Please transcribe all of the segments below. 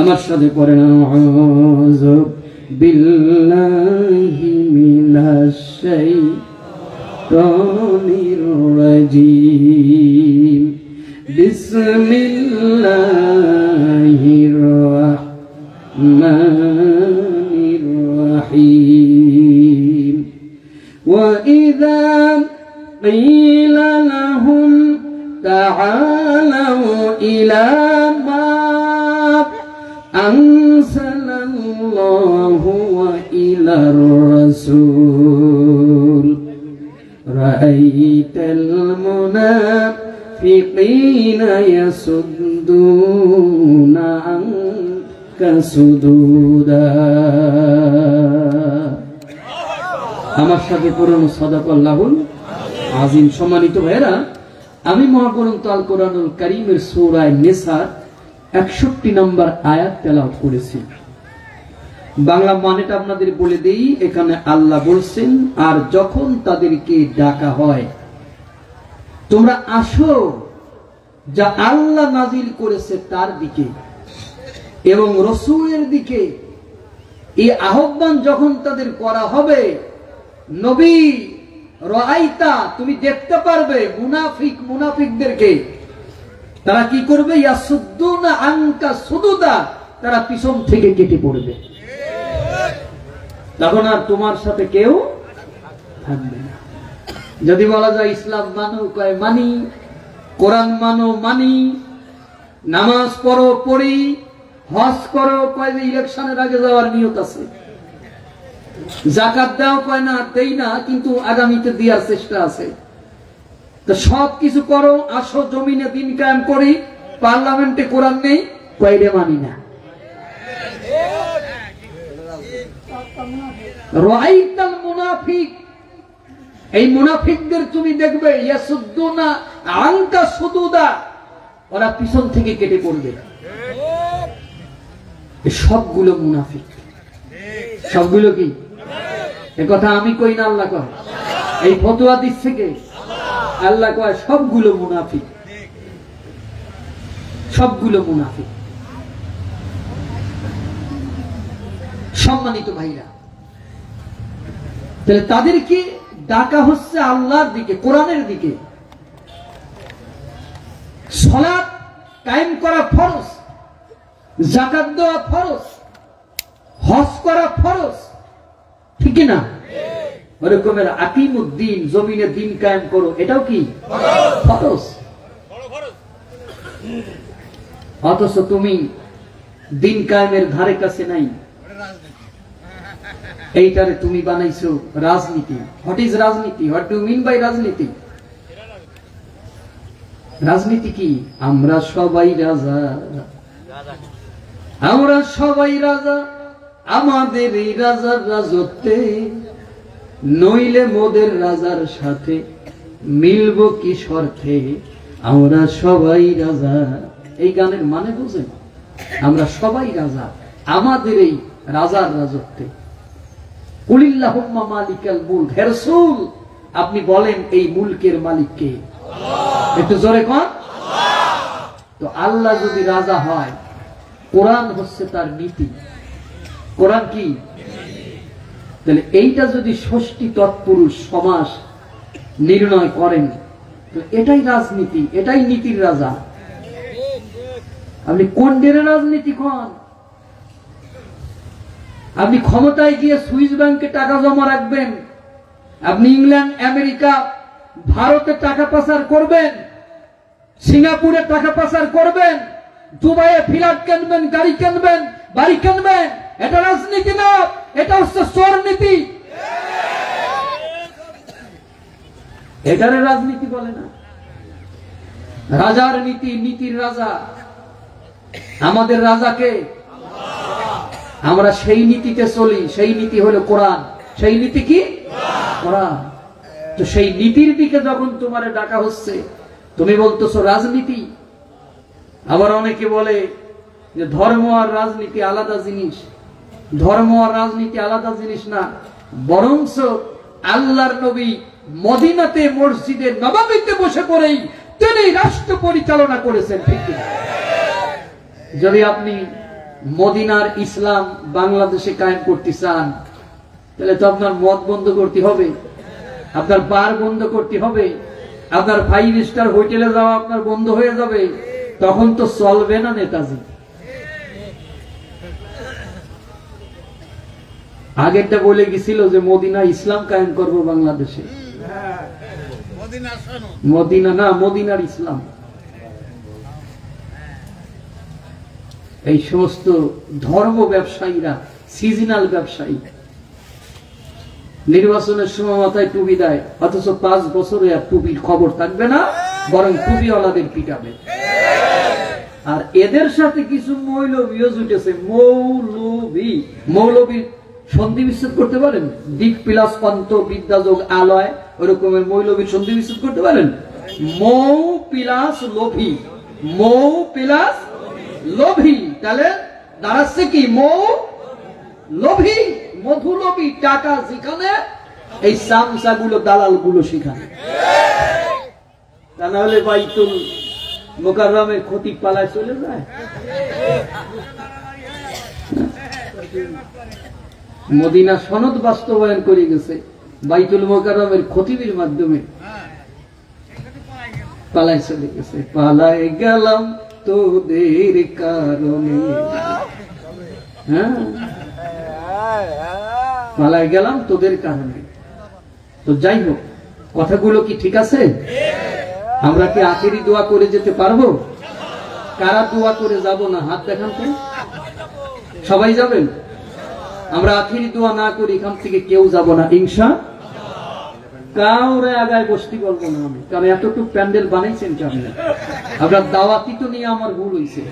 আমার সাথে পড়েন আউযু বিল্লাহি মিনাশ শাইতানির রাজীম বিসমিল্লাহির রাহমানির রাহিম ওয়া ইযা কিলা লাহুম তাআলাউ ইলা মা আনসালাল্লাহু ওয়া ইলার রাসূল রাআইতাল মুনাফিকিনা ইয়াসুদ্দুনা আনকা সুদুদা। আমার সাথে পড়ুন সাদাকাল্লাহুল আযীম। সম্মানিত ভাইরা, আমি মহাগ্রন্থ আল কোরআনুল কারীমের সূরা নিসার 61 নম্বর আয়াত তেলাওয়াত করেছি। বাংলা মানেটা আপনাদের বলে দেই। এখানে আল্লাহ বলছেন, আর যখন তাদেরকে ডাকা হয় তোমরা আসো যা আল্লাহ নাজিল করেছে তার দিকে এবং রাসূলের দিকে, এই আহ্বান যখন তাদের করা হবে, নবী রাআইতা তুমি দেখতে পারবে মুনাফিকদেরকে, তারা কি করবে? ইয়াসুদ্দুনা আনকা সুদুদা, তারা পিছন থেকে কেটে পড়বে। তখন আর তোমার সাথে কেউ থাকবে না। যদি বলা যায় ইসলাম মানো, কয় মানি, কোরআন মানো মানি, নামাজ পড়ো পড়ি, হজ করো, কয় যে ইলেকশনের আগে যাওয়ার নিয়ত আছে, যাকাত দাও, কয় না দেই না কিন্তু আগামীতে দেওয়ার চেষ্টা আছে। তো সব কিছু করো, আসো জমিনে দিন কায়েম করি, পার্লামেন্টে কোরআন নেই, কয়রে মানি না। রাআইতাল মুনাফিক, এই মুনাফিকদের তুমি দেখবে, ইয়াসুদ্দুনা আনকা সুদুদা, ওরা পিছন থেকে কেটে পড়বে। সবগুলো মুনাফিক। সবগুলো কি? এ কথা আমি কই না, আল্লাহ কয়। এই ফতোয়া দিচ্ছে কে? আল্লাহ কয় সবগুলো মুনাফিক, সবগুলো মুনাফিক। সম্মানিত ভাইরা, তাহলে তাদেরকে ডাকা হচ্ছে আল্লাহর দিকে, কোরআনের দিকে। সালাত কায়েম করা ফরজ, যাকাত দেওয়া ফরজ, হজ করা ফরজ, ঠিক না? ওরকমের আকিমুদ্দিন, জমিনে দিন কায়েম করো, এটাও কি ফরজ। অথচ তুমি দিন কায়েমের ধারে কাছে নাই, এইটারে তুমি বানাইছো রাজনীতি। হোয়াট ইজ রাজনীতি? হোয়াট ডু মিন বাই রাজনীতি? রাজনীতি কি? আমরা সবাই রাজা, আমরা সবাই রাজা, আমাদের এই রাজার রাজত্বে, নইলে মোদের রাজার সাথে মিলব কি শর্তে, আমরা সবাই রাজা। এই গানের মানে বুঝেন? আমরা সবাই রাজা, আমাদের এই রাজার রাজত্বে। কুলিল্লাহুম্মা মালিকাল মুলক, হে রাসূল আপনি বলেন এই মুলকের মালিক কে? একটু জোরে কোন। তো আল্লাহ যদি রাজা হয়, কোরআন হচ্ছে তার নীতি। কোরআন কি? তাহলে এইটা যদি ষষ্ঠী তৎপুরুষ সমাস নির্ণয় করেন, তো এটাই রাজনীতি, এটাই নীতির রাজা। আপনি কোন ডেরে রাজনীতি করেন? আপনি ক্ষমতায় গিয়ে সুইস ব্যাংকে টাকা জমা রাখবেন, আপনি ইংল্যান্ড, আমেরিকা, ভারতে টাকা পাচার করবেন, সিঙ্গাপুরে টাকা পাচার করবেন, দুবাইয়ে ফ্ল্যাট কিনবেন, গাড়ি কিনবেন, বাড়ি কিনবেন, এটা রাজনীতি না, এটা হচ্ছে চোর নীতি। এটারে রাজনীতি বলে না। রাজার নীতি, নীতির রাজা। আমাদের রাজাকে আমরা সেই নীতিতে চলি, সেই নীতি হলো কোরআন। সেই নীতি কি? কোরআন। তো সেই নীতির দিকে যখন তোমারে ডাকা হচ্ছে, তুমি বলতেছো রাজনীতি। আবার অনেকে বলে যে ধর্ম আর রাজনীতি আলাদা জিনিস। ধর্ম আর রাজনীতি আলাদা জিনিস না, বরঞ্চ আল্লাহর নবী মদিনাতে মসজিদে নববীতে বসে পড়েই তিনি রাষ্ট্র পরিচালনা করেছেন, ঠিক না? যদি আপনি মদিনার ইসলাম বাংলাদেশে কায়েম করতে চান, তাহলে তো আপনার মদ বন্ধ করতে হবে, আপনার বার বন্ধ করতে হবে, আপনার 5 স্টার হোটেলে যাওয়া আপনার বন্ধ হয়ে যাবে। তখন তো চলবে না নেতাজি। আগেরটা বলে গেছিল যে মদিনা ইসলাম কায়েম করব বাংলাদেশে। মদিনা না, মদিনার ইসলাম। এই সমস্ত ধর্ম ব্যবসায়ীরা সিজনাল ব্যবসায়ী, নির্বাচনের সময় মাথায় টুপি দেয়, অথচ 5 বছরে আর টুপির খবর থাকবে না, বরং টুপিওয়ালাদের পিটাবে। আর এদের সাথে কিছু মৌলবীও জুটেছে। মৌলবী সন্ধি বিচ্ছেদ করতে পারেন? দিক প্লাস অন্ত বিদ্যাযোগ আলয়, ওই রকমের মৌলবীর সন্ধি বিচ্ছেদ করতে পারেন? মৌ প্লাস লোভী, মৌ প্লাস লোভী, তাহলে দাঁড়াচ্ছে কি? মৌ লোভী, মধু লোভী। টাকা যেখানে, এই সামসা গুলো দালাল গুলো সেখানে। তা না হলে বাইতুল মুকাররমের খতিব পালায় চলে যায়। মদিনা সনদ বাস্তবায়ন করে গেছে বাইতুল মুকাররমের খতিবের মাধ্যমে, পালায় চলে গেছে। পালায় গেলাম তোদের কারণে, হ্যাঁ পালায় গেলাম তোদের কারণে। তো যাই হোক, কথাগুলো কি ঠিক আছে? আমরা কি আখেরি দোয়া করে যেতে পারবো? কারা দোয়া করে যাব না? হাত দেখান তো। সবাই যাবেন? আমরা আখেরি দোয়া না করি এখান থেকে কেউ যাব না ইনশাআল্লাহ। কাউরে আগায় বসতে বলবো না আমি, কারণ এতটুকু প্যান্ডেল বানাইছেন কেমন? আপনার দাওয়াতি তো নিয়ে আমার ভুল হয়েছে।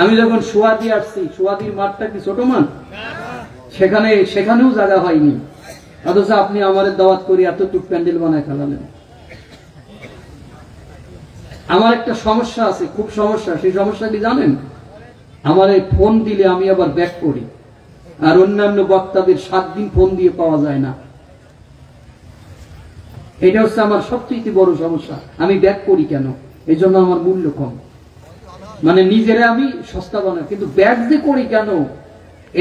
আমি যখন সোয়াদি আসছি, সোয়াদির মাঠটা কি ছোট মাঠ? সেখানেও জায়গা হয়নি, অথচ আপনি আমার দাওয়াত করি এতটুকু প্যান্ডেল বানায় ফেলালেন। আমার একটা সমস্যা আছে, খুব সমস্যা। সেই সমস্যা কি জানেন? আমার এই ফোন দিলে আমি আবার ব্যাক করি, আর অন্যান্য বক্তাদের 7 দিন ফোন দিয়ে পাওয়া যায় না। এটা হচ্ছে আমার সবচেয়ে বড় সমস্যা। আমি ব্যাক করি কেন? এই জন্য আমার মূল্য কম, মানে নিজেরা আমি সস্তা বানাই, কিন্তু ব্যাক যে করি কেন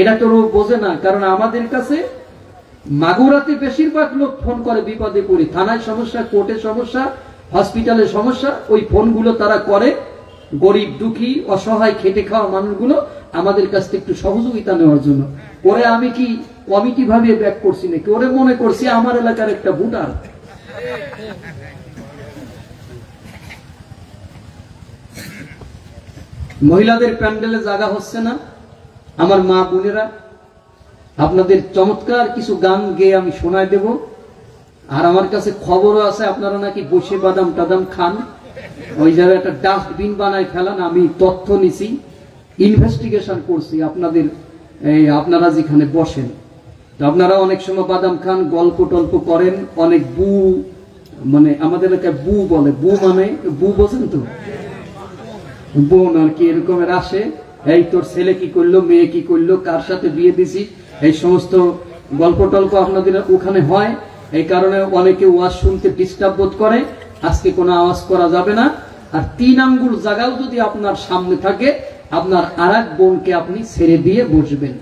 এটা তো বোঝে না। কারণ আমাদের কাছে মাগুরাতে বেশিরভাগ লোক ফোন করে বিপদে পড়ি, থানায় সমস্যা, কোর্টে সমস্যা, হসপিটালে সমস্যা। ওই ফোনগুলো তারা করে গরিব দুঃখী অসহায় খেটে খাওয়া মানুষগুলো আমাদের কাছ থেকে একটু সহযোগিতা নেওয়ার জন্য। ওরে আমি কি কমিটি ভাবে ব্যাক করছি নাকি? ওরে মনে করছি আমার এলাকার একটা ভোটার। মহিলাদের প্যান্ডেলে জায়গা হচ্ছে না। আমার মা বোনেরা, আপনাদের চমৎকার কিছু গান গেয়ে আমি শোনায় দেব। আর আমার কাছে খবরও আছে আপনারা নাকি বসে বাদাম টাদাম খান, ওই জায়গায় একটা ডাস্টবিন বানায় ফেলান। আমি তথ্য নিছি, ইনভেস্টিগেশন করছি। আপনারা যেখানে বসেন, আপনারা অনেক সময় বাদাম খান, গল্প টল্প করেন, অনেক বু, মানে আমাদের এলাকায় বু বলে, বু মানে বু বোঝেন তো, বোন আর কি এরকমের আসে। এই তোর ছেলে কি করলো, মেয়ে কি করলো, কার সাথে বিয়ে দিছি, এই সমস্ত গল্প টল্প আপনাদের ওখানে হয়। এই কারণে অনেকে ওয়াজ শুনতে ডিস্টার্ব বোধ করে। আজকে কোনো আওয়াজ করা যাবে না। আর 3 আঙ্গুল জায়গাও যদি আপনার সামনে থাকে, আপনার আরেক বোনকে আপনি ছেড়ে দিয়ে বসবেন।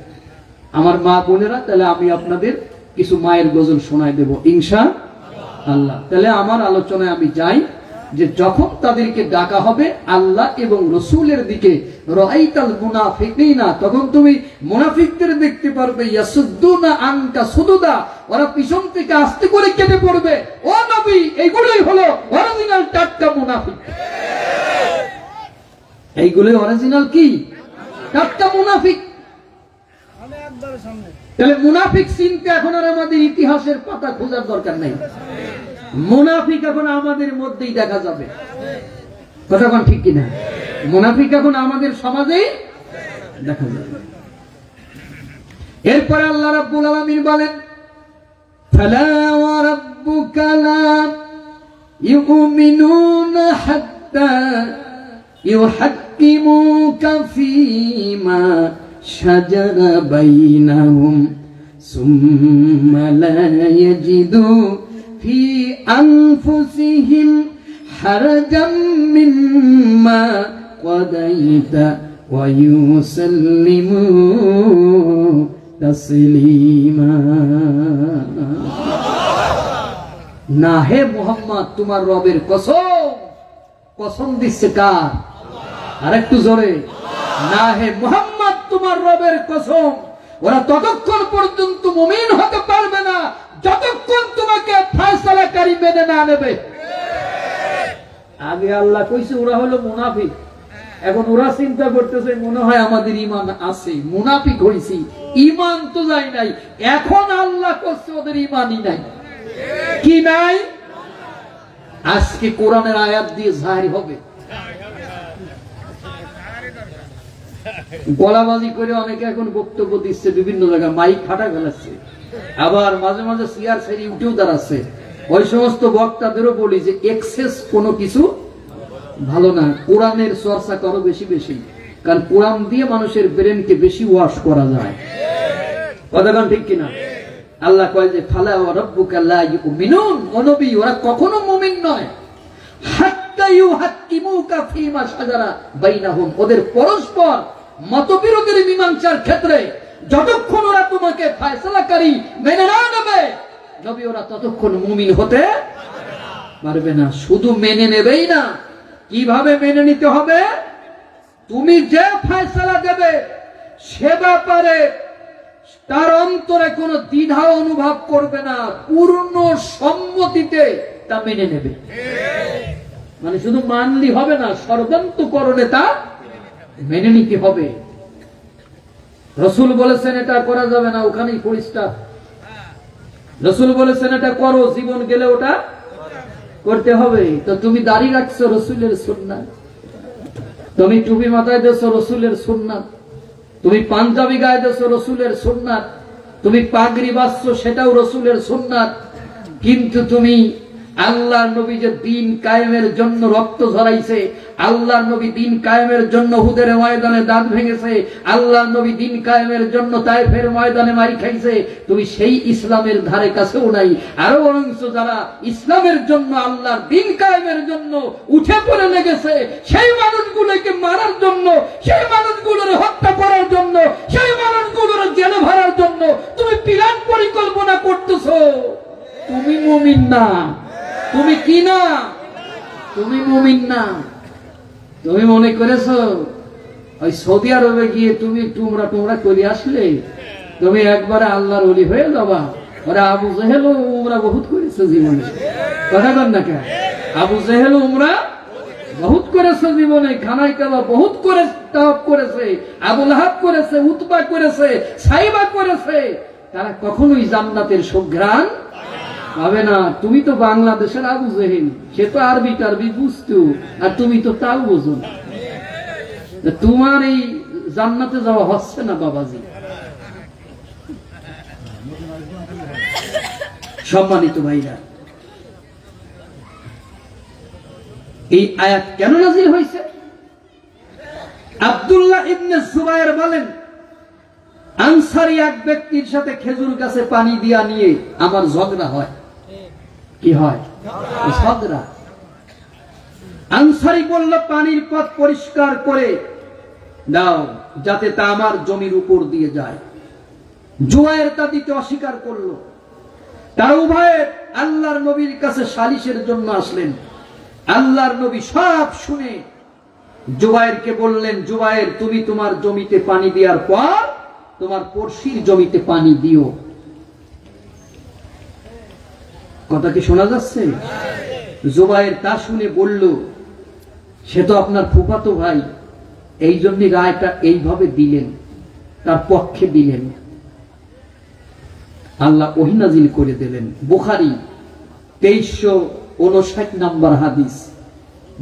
আমার মা বোনেরা, তাহলে আমি আপনাদের কিছু মায়ের গজল শোনায় দেব ইনশাআল্লাহ। তাহলে আমার আলোচনায় আমি যাই, যে যখন তাদেরকে ডাকা হবে আল্লাহ এবং রসুলের দিকে, রাআইতাল মুনাফিকিনা, তখন তুমি মুনাফিকদের দেখতে পারবে, ইয়াসুদ্দুনা আনকা সুদুদা, ওরা পিছন থেকে আস্তে করে কেটে পড়বে। ও নবী, এইগুলোই হলো অরিজিনাল টাটকা মুনাফিক। এইগুলোই অরিজিনাল কি টাটকা মুনাফিক। তাহলে মুনাফিক চিনতে এখন আর আমাদের ইতিহাসের পাতা খোঁজার দরকার নাই। মুনাফিক এখন আমাদের মধ্যেই দেখা যাবে। কথা কোন ঠিক কিনা? মুনাফিক এখন আমাদের সমাজেই দেখা যাবে। এরপরে আল্লাহ রাব্বুল আলামিন বলেন, ফালা ওয়া রাব্বুকা লা ইউমিনুনা হাত্তা ইউহাক্কিমুকা ফীমা শাজারা বাইনাহুম সুম্মা লা ইয়াজিদু ফি আনফুসিহিম হারাজাম মিম্মা কাদাইতা ওয়া ইউসাল্লিমু তাসলিমা। না হে মুহাম্মদ, তোমার রবের কসম। কসম দিচ্ছে কার? আর একটু জোরে। না হে মুহাম্মদ, তোমার রবের কসম, ওরা ততক্ষণ পর্যন্ত মুমিন হতে পারবে না যতক্ষণ তোমাকে ফয়সালাকারী মেনে না নেবে। আগে আল্লাহ কইছে ওরা হলো মুনাফিক, এখন ওরা চিন্তা করতেছে মনে হয় আমাদের ঈমান আছে, মুনাফিক হইছি, ঈমান তো যায় নাই। এখন আল্লাহ কইছে ওদের ঈমানই নাই। কি নাই? আজকে কোরআনের আয়াত দিয়ে জাহির হবে। গলাবাজি করে অনেকে এখন বক্তব্য দিচ্ছে, বিভিন্ন জায়গায় মাইক ফাটা ফেলাচ্ছে, আবার মাঝে মাঝে চেয়ার ছেড়ে উঠেও দাঁড়াচ্ছে। ওই সমস্ত বক্তাদেরও বলি যে এক্সেস কোনো কিছু ভালো না, কোরআনের চর্চা করো বেশি বেশি, কারণ কোরআন দিয়ে মানুষের ব্রেনকে বেশি ওয়াশ করা যায়। কথাটা ঠিক কিনা? আল্লাহ কয় যে ফালা ওয়া রাব্বুকা লা ইউমিনুন, ও নবী ওরা কখনো মুমিন নয় হাত্তা ইউহাক্কিমুকা ফীমা শাজারা বাইনাহুম, ওদের পরস্পর মতবিরোধের মীমাংসার ক্ষেত্রে যতক্ষণ ওরা তোমাকে ফয়সালাকারী মেনে না নেবে নবী, ওরা ততক্ষণ মুমিন হতে পারবে না। শুধু মেনে নেবেই না, কিভাবে মেনে নিতে হবে? তুমি যে ফয়সালা দেবে সে ব্যাপারে তার অন্তরে কোনো দ্বিধা অনুভব করবে না, পূর্ণ সম্মতিতে তা মেনে নেবে। মানে শুধু মানলি হবে না, সর্বান্তকরণে তা মেনে নিতে হবে। রাসূল বলেছেন এটা করা যাবে না, ওখানেই পরিষ্কার। রাসূল বলেছেন এটা করো, জীবন গেলে ওটা করতে হবে। তো তুমি দাড়ি রাখছো, রাসূলের সুন্নাত। তুমি টুপি মাথায় দিয়েছো, রাসূলের সুন্নাত। তুমি পাঞ্জাবি গায়ে দিয়েছো, রাসূলের সুন্নাত। তুমি পাগড়ি বাঁধছো, সেটাও রাসূলের সুন্নাত। কিন্তু তুমি আল্লাহর নবী যে দ্বীন কায়েমের জন্য রক্ত ঝরাইছে, আল্লাহর নবী দ্বীন কায়েমের জন্য হুদের ময়দানে দাঁত ভেঙেছে, আল্লাহর নবী দ্বীন কায়েমের জন্য তায়েফের ময়দানে মারি খাইছে, তুমি সেই ইসলামের ধারে কাছেও নাই। আরো অংশ যারা ইসলামের জন্য, আল্লাহর দ্বীন কায়েমের জন্য উঠে পড়ে লেগেছে, সেই মানুষগুলোকে মারার জন্য, সেই মানুষগুলোর হত্যা করার জন্য, সেই মানুষগুলোর জেলে ভরার জন্য তুমি প্ল্যান পরিকল্পনা করতেছো। তুমি মুমিন না। তুমি কি না? তুমি মুমিন না। তুমি মনে করেছো ওই সৌদি আরবে গিয়ে তুমি টুমরা টুমরা করে আসলে তুমি একবারে আল্লাহর ওলি হয়ে যাবা? ওরা আবু জেহেল উমরা বহুত করেছে জীবনে। কথা বল না কেন? আবু জেহেল উমরা বহুত করেছে জীবনে, খানায় কাবা বহুত করে তাওয়াফ করেছে, আবু লাহাব করেছে, উতবা করেছে, সাইবা করেছে। তারা কখনোই জান্নাতের সুঘ্রাণ পাবে না। তুমি তো বাংলাদেশের আবু জেহেল, সে তো আরবি টারবি বুঝতো, আর তুমি তো তাও বোঝো না। তোমার এই জান্নাতে যাওয়া হচ্ছে না বাবাজি। সম্মানিত ভাইরা, এই আয়াত কেন নাযিল হয়েছে? আব্দুল্লাহ ইবনে জুবায়ের বলেন, আনসারী এক ব্যক্তির সাথে খেজুর গাছে পানি দিয়া নিয়ে আমার ঝগড়া হয়। কি হয়? ঝগড়া। আনসারী বলল, পানির পথ পরিষ্কার করে দাও যাতে তা আমার জমির উপর দিয়ে যায়। জুবায়ের তা দিতে অস্বীকার করলো। তারা উভয়ে আল্লাহর নবীর কাছে সালিশের জন্য আসলেন। আল্লাহর নবী সব শুনে জুবায়েরকে বললেন, জুবায়ের তুমি তোমার জমিতে পানি দেওয়ার পর তোমার পড়শির জমিতে পানি দিও। কথা কি শোনা যাচ্ছে? জুবায়ের তা শুনে বলল, সে তো আপনার ফুফাতো ভাই, এই জন্য রায়টা এইভাবে দিলেন, তার পক্ষে দিলেন। আল্লাহ ওহী নাযিল করে দিলেন। বুখারী 2359 নম্বর হাদিস,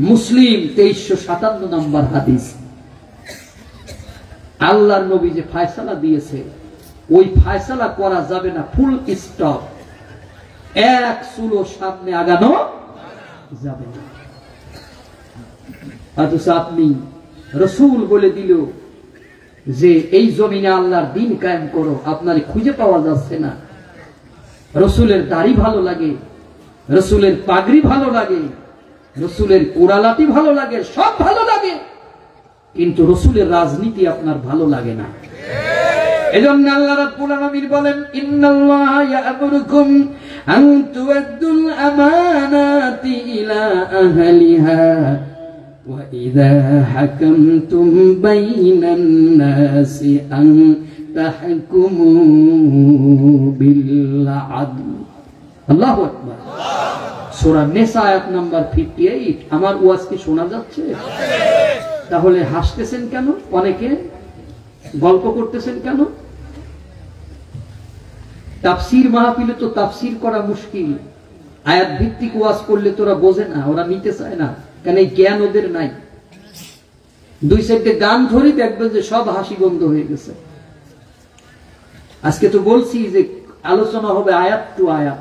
মুসলিম 2357 নম্বর হাদিস। আল্লাহর নবী যে ফয়সালা দিয়েছে, ওই ফয়সালা করা যাবে না, ফুল স্টপ, এক চুলো সামনে আগানো যাবে না। অথচ আপনি রাসূল বলে দিল যে এই জমিনে আল্লাহর দ্বীন কায়েম করো, আপনার খুঁজে পাওয়া যাচ্ছে না। রাসূলের দাড়ি ভালো লাগে, রাসূলের পাগড়ি ভালো লাগে, রাসূলের কোরালাতি ভালো লাগে, সব ভালো লাগে, কিন্তু রসুলের রাজনীতি আপনার ভালো লাগে না। এজন্য আল্লাহ রাব্বুল আলামিন বলেন, ইন্নাল্লাহা ইয়া'মুরুকুম আন তু'আদ্দুল আমানাতি ইলা আহলিহা ওয়া ইযা হাকামতুম বাইনান নাসি আন তাহকুমু বিল আদল। আল্লাহু আকবার। সূরা নিসা আয়াত নাম্বার 58। আমার ওয়াজ কি শোনা যাচ্ছে? তাহলে হাসতেছেন কেন? অনেকে গল্প করতেছেন কেন? তাফসীর মাহফিলে তো তাফসীর করা মুশকিল। আয়াত ভিত্তিক ওয়াজ করলে তোরা বোঝে না, ওরা নিতে চায় না, কারণ এই জ্ঞান ওদের নাই। দুই সাইডে গান ধরি দেখবেন যে সব হাসি বন্ধ হয়ে গেছে। আজকে তো বলছি যে আলোচনা হবে আয়াত টু আয়াত,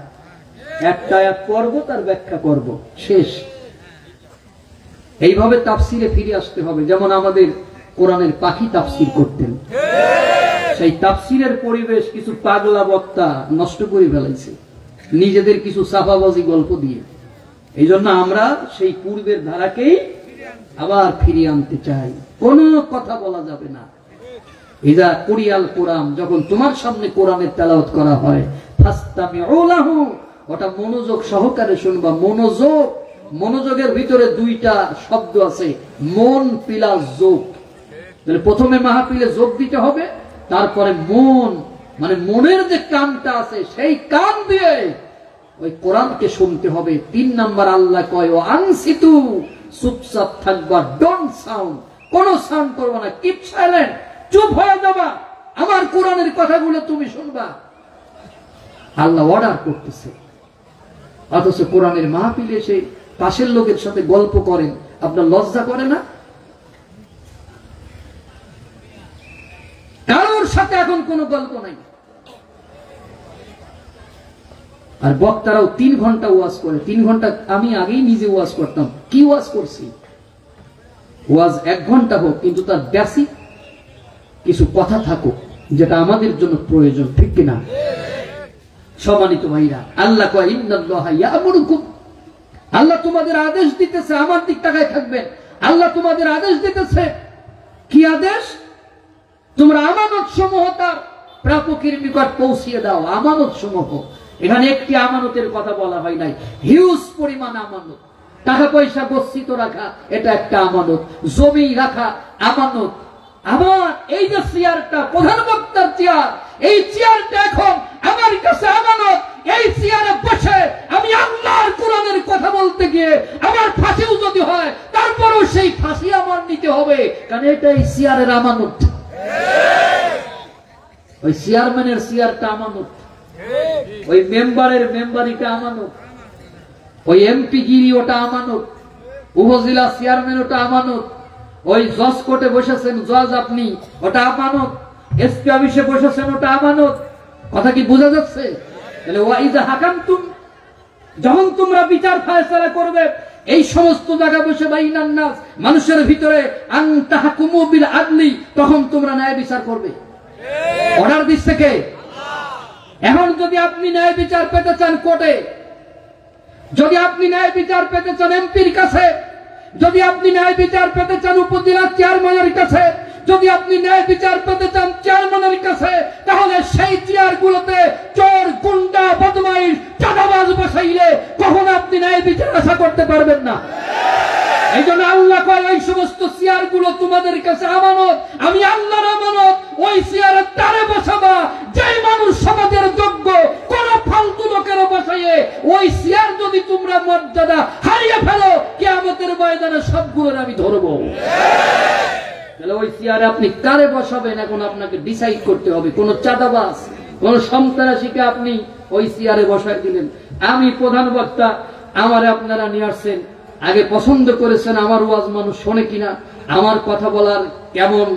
একটা আয়াত পড়ব তার ব্যাখ্যা করব, শেষ। এইভাবে তাফসিরে ফিরে আসতে হবে। যেমন আমাদের কোরআনের পাখি তাফসির করতেন, সেই তাফসিরের পরিবেশ কিছু পাগলা বক্তা নষ্ট করে ফেলাইছে নিজেদের কিছু সাফাবাজি গল্প দিয়ে। এই জন্য আমরা সেই পূর্বের ধারাকেই আবার ফিরিয়ে আনতে চাই। কোনো কথা বলা যাবে না। ইজা কুরিয়াল কোরআন, যখন তোমার সামনে কোরআনের তেলাওয়াত করা হয়, ফাসতামিউ লাহু, ওটা মনোযোগ সহকারে শুনবা। মনোযোগের ভিতরে দুইটা শব্দ আছে, মন প্লাস যোগ। তাহলে প্রথমে মাহফিলে যোগ দিতে হবে, তারপরে মন, মানে মনের যে কানটা আছে সেই কান দিয়ে ওই কোরআনকে শুনতে হবে। 3 নাম্বার আল্লাহ কয়, ও আনসিতু, চুপচাপ থাকবা, ডোন্ট সাউন্ড, কোনো সাউন্ড করবা না, কিপ সাইলেন্ট, চুপ হয়ে যাবা, আমার কোরআনের কথাগুলো তুমি শুনবা। আল্লাহ অর্ডার করতেছে, অথচ কোরআনের মাহফিলে এসে পাশের লোকের সাথে গল্প করেন, আপনার লজ্জা করে না? কারোর সাথে এখন কোনো গল্প নাই। আর বক্তারাও 3 ঘন্টা ওয়াজ করে। 3 ঘন্টা আমি আগেই নিজে ওয়াজ করতাম। কি ওয়াজ করছি? ওয়াজ 1 ঘন্টা হোক, কিন্তু তার বেসিক কিছু কথা থাকুক যেটা আমাদের জন্য প্রয়োজন, ঠিক কিনা? সম্মানিত ভাইরা, আল্লাহ কয়, ইন্নাল্লাহা ইয়া'মুরুকুম, আল্লাহ তোমাদের আদেশ দিতেছে, আমার দিক তাকায় থাকবেন। আল্লাহ তোমাদের আদেশ দিতেছে। কি আদেশ? তোমরা আমানত সমূহ তার প্রাপকের নিকট পৌঁছিয়ে দাও। আমানত সমূহ, এখানে একটি আমানতের কথা বলা হয় নাই, হিউজ পরিমাণ আমানত। টাকা পয়সা গচ্ছিত রাখা, এটা একটা আমানত। জমি রাখা আমানত। আবার এই যে চেয়ারটা, প্রধান বক্তার চেয়ার, এই চেয়ারটা এখন আমার কাছে আমানত। এই চেয়ারে বসে আমি আল্লাহর কোরআনের কথা বলতে গিয়ে আমার ফাঁসিও যদি হয়, তারপরও সেই ফাঁসি আমার নিতে হবে, কারণ এটা এই চেয়ারের আমানত। ওই চেয়ারম্যানের চেয়ারটা আমানত, ওই মেম্বারের মেম্বারিটা আমানত, ওই এমপি গিরি ওটা আমানত, উপজেলা চেয়ারম্যান ওটা আমানত, ওই জজ কোর্টে বসেছেন জজ আপনি, ওটা আমানত, এসপি অফিসে বসেছেন, ওটা আমানত। কথা কি বোঝা যাচ্ছে? তাহলে ওয়াইজা হাকামতুম, যখন তোমরা বিচার ফায়সালা করবে এই সমস্ত জায়গা বসে বাইনান নাস, মানুষের ভিতরে, আন তাহকুমু বিল আদলি, তখন তোমরা ন্যায় বিচার করবে। অর্ডার দিচ্ছে কে? এখন যদি আপনি ন্যায় বিচার পেতে চান কোর্টে, যদি আপনি ন্যায় বিচার পেতে চান এমপির কাছে, যদি আপনি ন্যায় বিচার পেতে চান উপজেলা চেয়ারম্যানের কাছে, যদি আপনি ন্যায় বিচার পেতে চান চেয়ারম্যানের কাছে, তাহলে সেই চেয়ারগুলোতে চোর, গুন্ডা, বদমাইশ, চাঁদাবাজ বসাইলে কখনো আপনি ন্যায় বিচার আশা করতে পারবেন না। এই জন্য আল্লাহ কয়, ওই সমস্ত চেয়ারগুলো তোমাদের কাছে আমানত, আমি আল্লাহর আমানত। ওই চেয়ারে তারে বসাবা যেই মানুষ সমাজের যোগ্য। কোন ফালতু লোকের বসাইয়ে ওই চেয়ার যদি তোমরা মর্যাদা হারিয়ে ফেলো, কিয়ামতের ময়দানে সবগুলোর আমি ধরবো। তাহলে ওই চেয়ারে আপনি কারে বসাবেন এখন আপনাকে ডিসাইড করতে হবে। কোন চাঁদাবাজ, কোন সন্ত্রাসীকে আপনি ওই চেয়ারে বসাই দিলেন। আমি প্রধান বক্তা, আমারে আপনারা নিয়ে আসছেন, আগে পছন্দ করেছেন আমার ওয়াজ মানুষ শোনে কিনা, আমার কথা বলার কেমন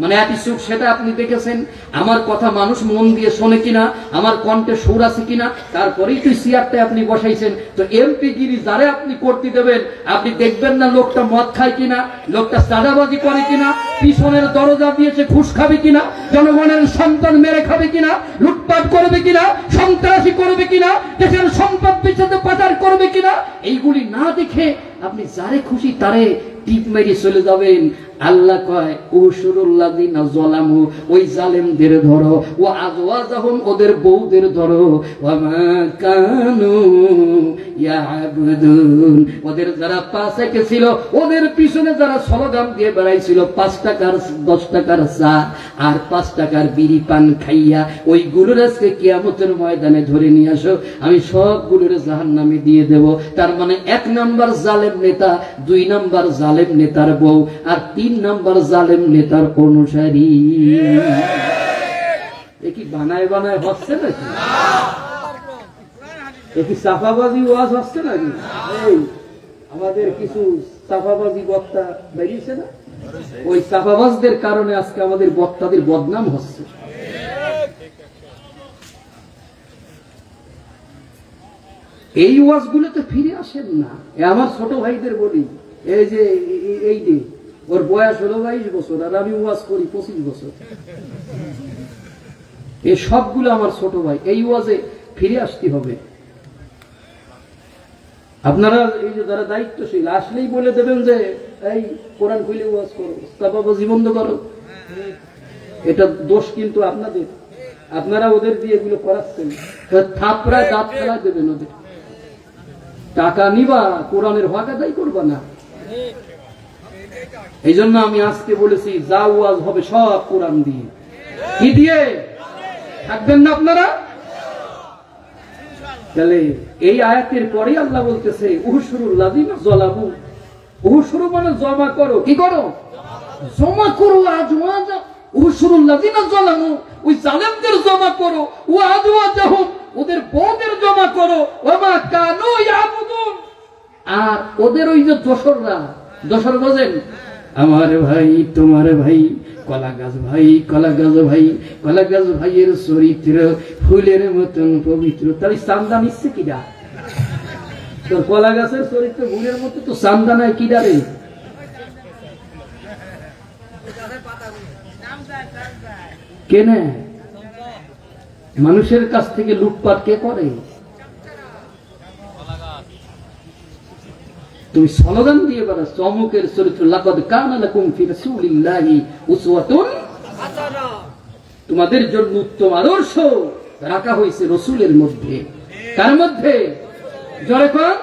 মানে অ্যাটিটিউড সেটা আপনি দেখেছেন, আমার কথা মানুষ মন দিয়ে শোনে কিনা, আমার কণ্ঠে সুর আছে কিনা, তারপরেই তুই চেয়ারটা আপনি বসাইছেন। তো এমপি গিরি যারে আপনি করতে দেবেন, আপনি দেখবেন না লোকটা মদ খায় কিনা, লোকটা চাঁদাবাজি করে কিনা, পিছনের দরজা দিয়েছে ঘুষ খাবে কিনা, জনগণের সন্তান মেরে খাবে কিনা, লুটপাট করবে কিনা, সন্ত্রাসী করবে কিনা, দেশের সম্পদ পিছাতে পাচার করবে কিনা। এইগুলি না দেখে আপনি যারে খুশি তারে টিপ মেরে চলে যাবেন। আল্লাহ কয় উশুরুল্লাযিনা যালামু, ওই জালেমদের ধরো, ওয়া আযওয়াজাহুম, ওদের বউদের ধরো, ওয়া মা কানু ইয়াবুদুন, ওদের যারা পাশে ছিল, ওদের পিছনে যারা স্লোগান দিয়ে বেড়াইছিল 5 টাকার 10 টাকার চা আর 5 টাকার বিড়ি পান খাইয়া, ওইগুলোর আজকে কিয়ামতের ময়দানে ধরে নিয়ে আসো, আমি সবগুলোর জাহান্নামে দিয়ে দেব। তার মানে 1 নাম্বার জালেম নেতা, 2 নাম্বার জালেম নেতার বউ, আর 3 নাম্বার জালেম নেতার অনুসারী। এ কি বানায় বানায় হচ্ছে নাকি? এ কি সাফাবাজি ওয়াজ হচ্ছে নাকি? এই আমাদের কিছু সাফাবাজি বক্তা বেরিয়েছে না, ওই সাফাবাজদের কারণে আজকে আমাদের বক্তাদের বদনাম হচ্ছে। এই ওয়াজগুলোতে ফিরে আসেন না। আমার ছোট ভাইদের বলি, এই যে এই যে ওর বয়স হলো 22 বছর আর আমি ওয়াজ করি 25 বছর, এই সবগুলো আমার ছোট ভাই। এই ওয়াজে ফিরে আসতে হবে। আপনারা এই যে যারা দায়িত্বশীল, আসলেই বলে দেবেন যে এই কোরআন খুলে ওয়াজ করো, সাফাবাজি বন্ধ করো। এটা দোষ কিন্তু আপনাদের, আপনারা ওদের দিয়ে এগুলো করাচ্ছেন। থাপড়ায় দাঁত ফেলা দেবেন ওদের। টাকা নিবা, কোরআনের হক আদায় করবা না। এই জন্য আমি আজকে বলেছি যা ওয়াজ হবে সব কোরআন দিয়ে। কি দিয়ে থাকবেন না আপনারা? তাহলে এই আয়াতের পরে আল্লাহ বলতেছে উহশুরুল্লাযিনা যালামু, উহশুরু মানে জমা করো। কি করো? জমা করো। আজওয়াজা উহশুরুল্লাযিনা যালামু, ওই জালেমদের জমা করো। ওয়া আজওয়াজাহুম, ওদের বউদের জমা করো। ওয়া মা কানু ইয়াবুদুন, আর ওদের ওই যে দোসররা, দোসর বোঝেন? আমার ভাই, তোমার ভাই, কলা গাছ ভাই, কলা গাছ ভাই, কলা গাছ ভাইয়ের চরিত্র ফুলের মতন পবিত্র। তাই চান্দা নিচ্ছে কিডা? তোর কলা গাছের চরিত্র ফুলের মতো, তো চান্দা নাই কিডা রে? কেনে মানুষের কাছ থেকে লুটপাট কে করে? তুমি স্লোগান দিয়ে বেড়াচ্ছ অমুকের চরিত্র, লাকাদ কানা লাকুম ফি রাসূলিল্লাহি উসওয়াতুন হাসানা, তোমাদের জন্য উত্তম আদর্শ রাখা হয়েছে রাসূলের মধ্যে। কার মধ্যে? জোরে কোন?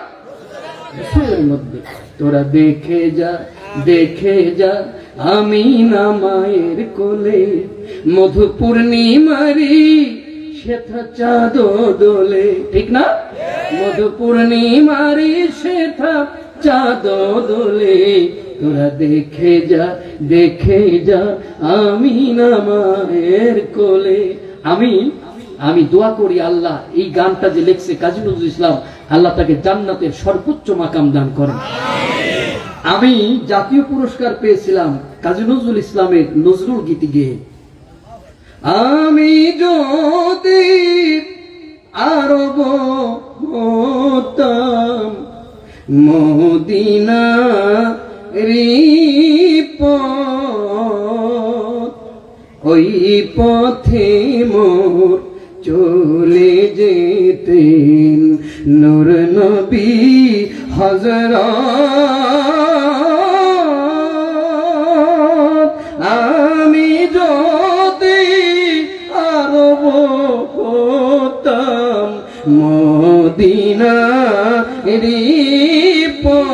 রাসূলের মধ্যে। তোরা দেখে যা, দেখে যা আমিনা মায়ের কোলে, মধু পূর্ণিমারি শ্বেতা চাঁদ দোলে। ঠিক না? মধু পূর্ণিমারি শ্বেতা চাঁদ দোলে, তোরা দেখে যা, দেখে যা আমিনা মায়ের কোলে। আমি দোয়া করি আল্লাহ এই গানটা যে লিখছে কাজী নজরুল ইসলাম, আল্লাহ তাকে জান্নাতের সর্বোচ্চ মাকাম দান করেন। আমি জাতীয় পুরস্কার পেয়েছিলাম কাজী নজরুল ইসলামের নজরুল গীতি গেয়ে। আমি যদি আরব হতাম মদিনা পথ, ওই পথে মোর চলে যেতেন নূর নবী হযরত। আমি যদি আরব হতাম মদিনা পথ,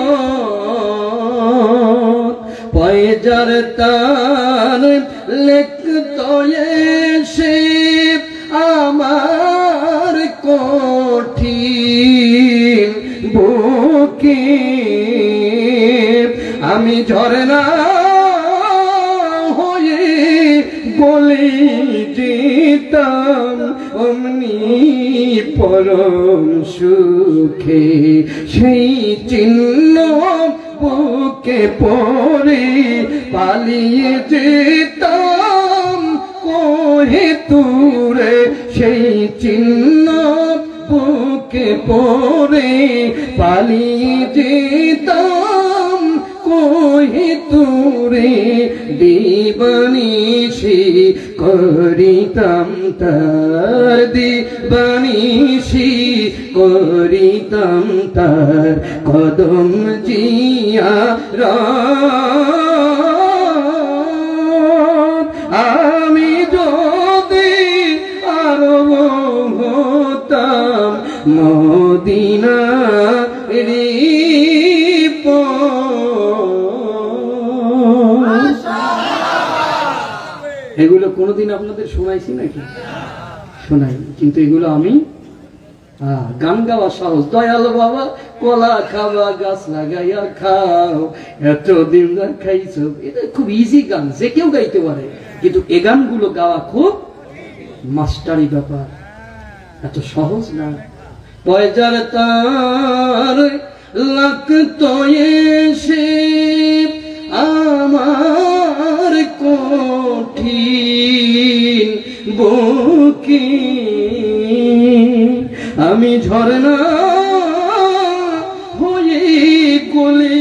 পয়জার তার লেখতো এসে আমার কঠিন বুকে, আমি ঝরনা হয়ে গলে যেতাম অমনি পরম সুখে। সেই চিহ্ন বুকে পরে পালিয়ে যেতাম কোহে তুরে, সেই চিহ্ন বুকে পরে পালিয়ে যেতাম কোহে তুরে। দিবানিশি করিতাম তার, দিবানিশি করিতাম তার কদম জিয়ারত। মদিনা রে এগুলো কোনোদিন আপনাদের শোনাইছি নাকি? শোনাই, কিন্তু এগুলো আমি গান গাওয়া সহজ। দয়াল বাবা কলা খাওয়া গাছ লাগাইয়া খাও, এতদিন না খাইছো, এটা খুব ইজি গান, যে কেউ গাইতে পারে, কিন্তু এ গানগুলো গাওয়া খুব মাস্টারি ব্যাপার, এত সহজ না। পয়জার তার লাগতো এসে আমার কঠিন বুকে, আমি ঝরনা হয়ে গলে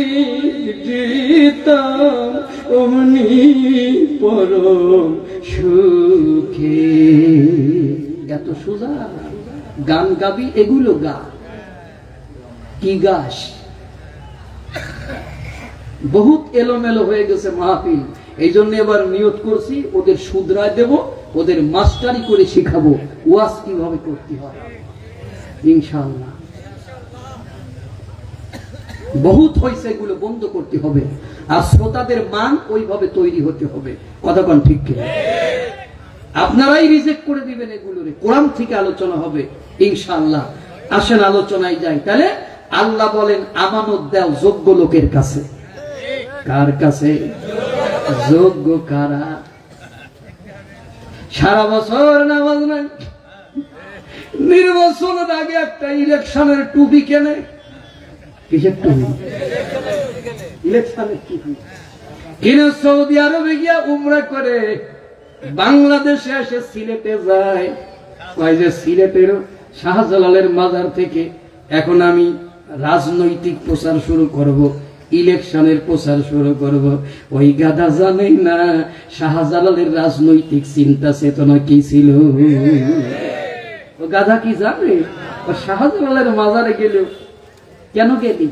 যেতাম অমনি পরম সুখে। এত সোজা গান গাবি, এগুলো গা, কি গাছ? বহুত এলোমেলো হয়ে গেছে মাহফিল, এই জন্য এবার নিয়ত করছি ওদের শুধরায় দেব, ওদের মাস্টারি করে শিখাবো ওয়াজ কিভাবে করতে হয় ইনশাআল্লাহ। বহুত হয়েছে, এগুলো বন্ধ করতে হবে, আর শ্রোতাদের মান ওইভাবে তৈরি হতে হবে। কথা কোন ঠিক কিনা? আপনারাই রিজেক্ট করে দিবেন এগুলো, কোরআন থেকে আলোচনা হবে ইনশাআল্লাহ। আসেন আলোচনায় যাই। তাহলে আল্লাহ বলেন আমানত দাও যোগ্য লোকের কাছে। কার কাছে? যোগ্য কারা? সারা বছর নামাজ নাই, নির্বাচনের আগে একটা ইলেকশনের টুপি কেনে। কিসের টুপি? ইলেকশনের টুপি কিনে সৌদি আরবে গিয়া উমরা করে, বাংলাদেশে এসে সিলেটে যায়, কয় যে সিলেটের শাহজালালের মাজার থেকে এখন আমি রাজনৈতিক প্রচার শুরু করব, ইলেকশনের প্রচার শুরু করব। ওই গাধা জানে না শাহজালালের রাজনৈতিক চিন্তা চেতনা কি ছিল। ও গাধা কি জানে? শাহজালালের মাজারে গেল, কেন গেলি?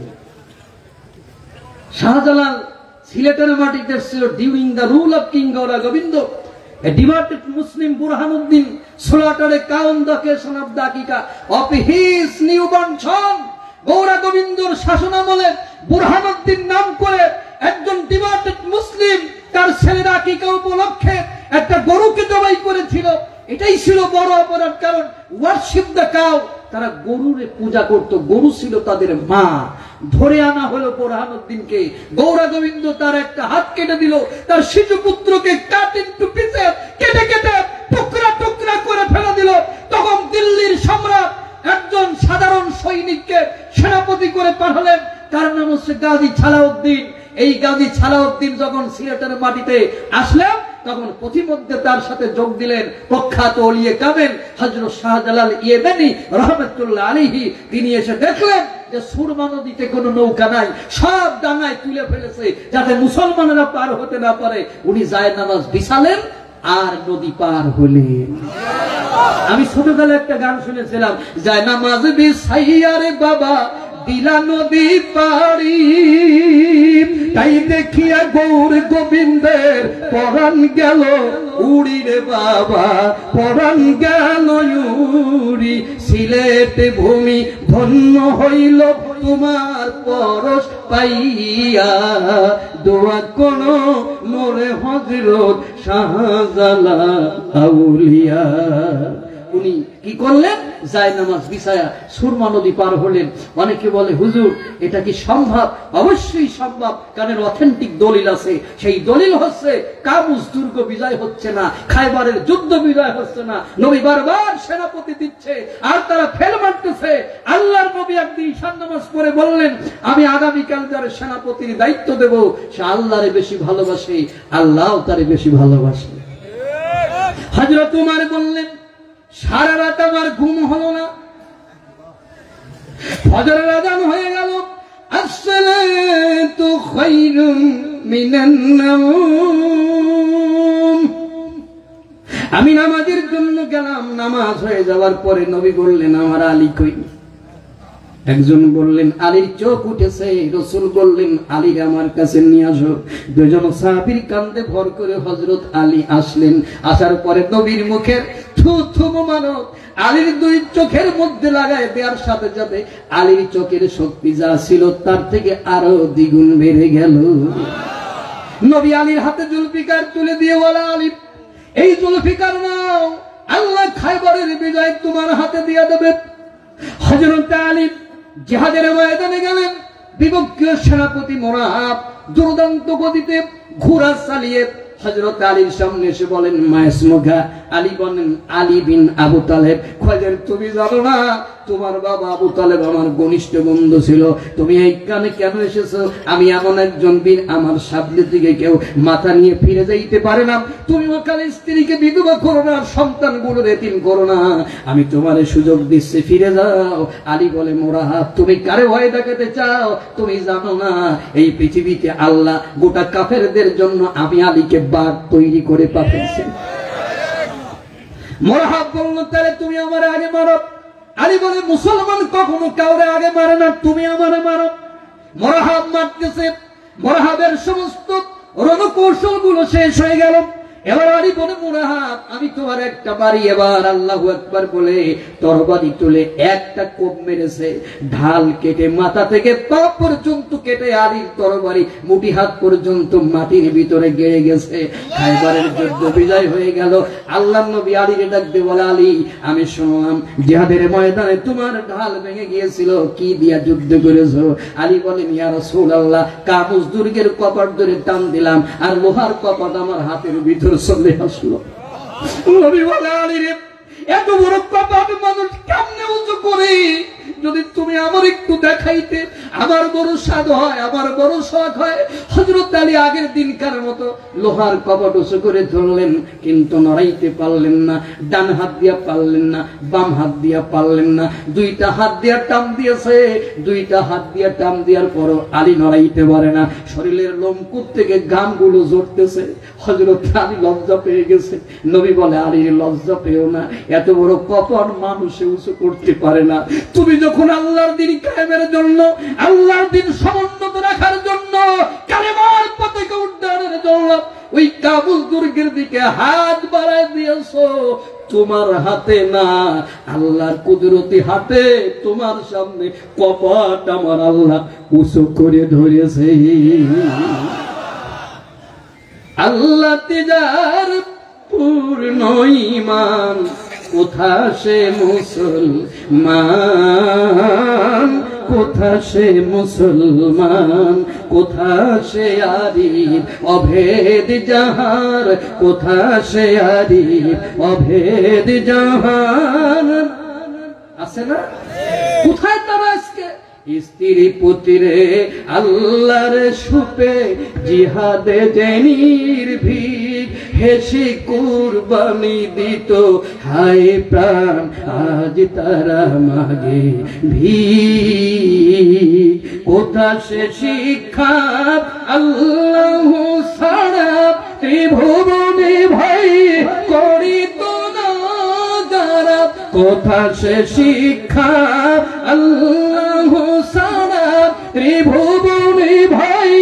শাহজালাল সিলেটের মাটিতে ছিল during the rule of king Gaur Govinda, a devoted Muslim Burhanuddin slaughtered a cow on the occasion of the Akika of his newborn son. গৌরা গোবিন্দর শাসনামলে বুরহানুদ্দিন নাম করে একজন ডিভোটেড মুসলিম তার ছেলের আকিকা উপলক্ষে একটা গরুকে জবাই করেছিল। এটাই ছিল বড় অপরাধ, কারণ ওয়ার্শিপ দ্য কাউ, তারা গরুরে পূজা করত, গরু ছিল তাদের মা। ধরে আনা হলো বুরহানুদ্দিনকে, গৌরা গোবিন্দ তার একটা হাত কেটে দিল, তার শিশু পুত্রকে কাট ইনটু পিসেস, কেটে কেটে টুকরা টুকরা করে ফেলে দিল। তখন দিল্লির সম্রাট একজন সাধারণ সৈনিককে সেনাপতি করে পাঠালেন, তার নাম হচ্ছে গাজী ছালাউদ্দিন। এই গাজী ছালাউদ্দিন যখন সিলেটের মাটিতে আসলেন, তখন পথিমধ্যে তার সাথে যোগ দিলেন প্রখ্যাত ওলিয়ে কামেল হযরত শাহজালাল ইয়েমেনি রাহমাতুল্লাহ আলাইহি। তিনি এসে দেখলেন যে সুরমা নদীতে কোনো নৌকা নাই, সব ডাঙায় তুলে ফেলেছে যাতে মুসলমানেরা পার হতে না পারে। উনি জায়নামাজ বিছালেন আর নদী পার হলেন। আমি ছোটবেলা একটা গান শুনেছিলাম, জায়নামাজ বিছাইয়া রে বাবা দিলা নদী পারি, তাই দেখিয়া গৌর গোবিন্দের পরাণ গেল উড়ি রে বাবা, পরাণ গেল উড়ি। সিলেট ভূমি ধন্য হইল তোমার পরশ পাইয়া, দোয়া কোন মোরে হযরত শাহজালাল আউলিয়া। উনি কি করলেন? জায়নামাজ বিছায়া সুরমা নদী পার হলেন। অনেকে বলে হুজুর এটা কি সম্ভব? অবশ্যই সম্ভব, কারণ অথেন্টিক দলিল আছে। সেই দলিল হচ্ছে কাবুস দুর্গ বিজয় হচ্ছে না, খায়বারের যুদ্ধ বিজয় হচ্ছে না, নবী বারবার সেনাপতি দিচ্ছে আর তারা ফেল মারতেছে। আল্লাহর নবী একদিন ঈশান নামাজ পড়ে বললেন, আমি আগামীকাল যার সেনাপতির দায়িত্ব দেব, সে আল্লাহরে বেশি ভালোবাসে, আল্লাহ তারে বেশি ভালোবাসে। হযরত উমর বললেন, সারা রাত আমার ঘুম হলো না, ফজরের আযান হয়ে গেল, আসসালাতু খায়রুম মিনান নাওম। আমি নামাজের জন্য গেলাম, নামাজ হয়ে যাওয়ার পরে নবী বললেন, আমার আলী কই? একজন বললেন আলীর চোখ উঠেছে, রাসূল বললেন আলী আমার কাছে নিয়ে আসো। দুজন সাহাবীর কাঁধে ভর করে হযরত আলী আসলেন। আসার পরে নবীর মুখের থু থু মোবারক আলীর দুই চোখের মধ্যে লাগায় দেওয়ার সাথে সাথে আলীর চোখের শক্তি যা ছিল তার থেকে আরো দ্বিগুণ বেড়ে গেল। নবী আলীর হাতে জুলফিকার তুলে দিয়ে বলা, আলী এই জুলফিকার নাও, আল্লাহ খায়বরের বিজয় তোমার হাতে দিয়ে দেবে। হযরত আলী জিহাদের ময়দানে গেলেন। বিপক্ষীয় সেনাপতি মুরাহাব দুর্দান্ত গতিতে ঘোড়া চালিয়ে হযরত আলীর সামনে এসে বলেন মায়সমুখা। আলী বলেন আলী বিন আবু তালেব। খোঁজের তুমি জানো না তোমার বাবা আবু তালেব আমার ঘনিষ্ঠ বন্ধু ছিল, তুমি এইখানে কেন এসেছো? আমি এমন একজন বীর, আমার সামনে দিকে কেউ মাথা নিয়ে ফিরে যাইতে পারে না। তুমি ওখানে স্ত্রীকে বিধবা করো না, সন্তানগুলো এতিম করো না, আমি তোমার সুযোগ দিচ্ছি, ফিরে যাও। আলী বলে মুরাহাব তুমি কারে ভয় দেখাতে চাও? তুমি জানো না এই পৃথিবীতে আল্লাহ গোটা কাফেরদের জন্য আমি আলীকে বাঘ তৈরি করে পাঠিয়েছি। মুরাহাব বলল তাহলে তুমি আমার আগে মারো। আলী বলে মুসলমান কখনো কাউরে আগে মারে না, তুমি আমারে মারো। মুরাহাব মারতেছে, মুরাহাবের সমস্ত রণকৌশল গুলো শেষ হয়ে গেল। এবার আলী বলে মুরাহাব আমি তোমার একটা বাড়ি, এবার আল্লাহু আকবার বলে তরবারি তুলে একটা কোপ মেরেছে, ঢাল কেটে মাথা থেকে পা পর্যন্ত কেটে আলীর তরবারি মুঠি হাত পর্যন্ত মাটির ভিতরে গেড়ে গেছে। খায়বরের যুদ্ধ বিজয় হয়ে গেল। আল্লাহর নবী আলীকে ডাকতে বলে আলী আমি শুনলাম জিহাদের ময়দানে তোমার ঢাল ভেঙে গিয়েছিল, কি দিয়া যুদ্ধ করেছো? আলী বলেন ইয়া রাসূলুল্লাহ কাবুস দুর্গের কপাট ধরে টান দিলাম আর লোহার কপাট আমার হাতের ভিতর চলে আসলো। নবী বলে আলী রে এত বড় কপাট মানুষ কেমনে উঁচু করে? যদি তুমি আমার একটু দেখাইতে আমার বড় স্বাদ হয়, আমার বড় শখ হয়। হযরত আলী আগের দিনকার মতো লোহার কপাট উঁচু করে ধরলেন, কিন্তু নড়াইতে পারলেন না। ডান হাত দিয়া পারলেন না, বাম হাত দিয়া পারলেন না, দুইটা হাত দিয়া টান দিয়েছে। দুইটা হাত দিয়া টান দেওয়ার পরও আলী নড়াইতে পারে না। শরীরের লোমকূপ থেকে ঘামগুলো ঝরতেছে। হযরত আলী লজ্জা পেয়ে গেছে। নবী বলে আলী লজ্জা পেও না, এত বড় কপাট মানুষে উঁচু করতে পারে না। তুমি যখন আল্লাহর দ্বীন কায়েমের জন্য, আল্লাহর দ্বীন সমুন্নত রাখার জন্য, কালেমার পতাকা উড্ডয়নের জন্য ওই কাবুল দুর্গের দিকে হাত বাড়ায় দিয়েছো, তোমার হাতে না আল্লাহর কুদরতি হাতে তোমার সামনে কপাট আমার আল্লাহ উঁচু করে ধরেছে। আল্লাহ তিজার পূর্ণ ঈমান কোথা সে মুসলমান, কোথা সে মুসলমান, কোথা সে আরিফ অভেদ জাহার, কোথা সে আরিফ অভেদ জাহার। আছে না? কোথায় তারা আজকে? স্ত্রী পুত্রে আল্লাহর সুপে জিহাদে জেনির ভিড়, হেসে কুরবানি দিত হায় প্রাণ, আজ তারা মাগে ভিড়। কোথা সে শিক্ষা আল্লাহ ছাড়া ত্রিভুবনে ভাই করিত না যারা, কোথা সে শিক্ষা আল্লাহ ছাড়া ত্রিভুবনে ভাই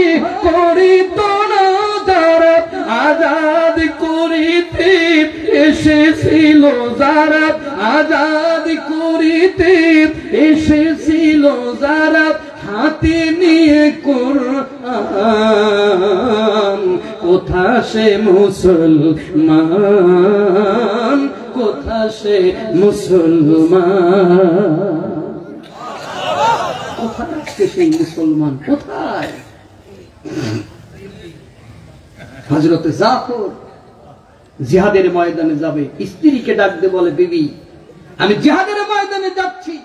করিত না যারা, আজাদ করিতে এসেছিল যারা, আজাদ করিতে এসেছিল যারা, হাতে নিয়ে কোরআন। কোথা সে মুসলমান, কোথা সে মুসলমান, কোথায় আজকে সেই মুসলমান? কোথায়? হযরত জাফর জিহাদের ময়দানে যাবে, স্ত্রীকে ডাকতে বলে বিবি আমি জিহাদের ময়দানে যাচ্ছি,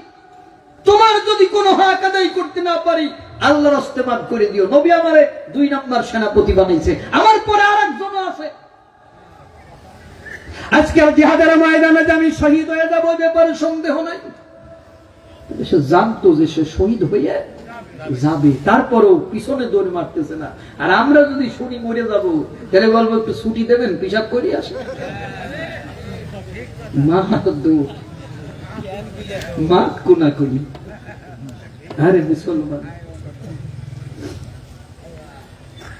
তোমার যদি কোনো হক আদায় করতে না পারি আল্লাহর রাস্তায় মাফ করে দিও। নবী আমারে 2 নম্বর সেনাপতি বানাইছে, আমার পরে আরেকজন আছে। আজকে জিহাদের ময়দানে যে আমি শহীদ হয়ে যাব ব্যাপারে সন্দেহ নাই। সে জানতো যে সে শহীদ হয়ে যাবে, তারপরও পিছনে দৌড় মারতেছে না। আর আমরা যদি শুনি মরে যাব তাহলে বলবো একটু ছুটি দেবেন, পিসাব করি আসে। মা কোনা করি আরে মুসলমান,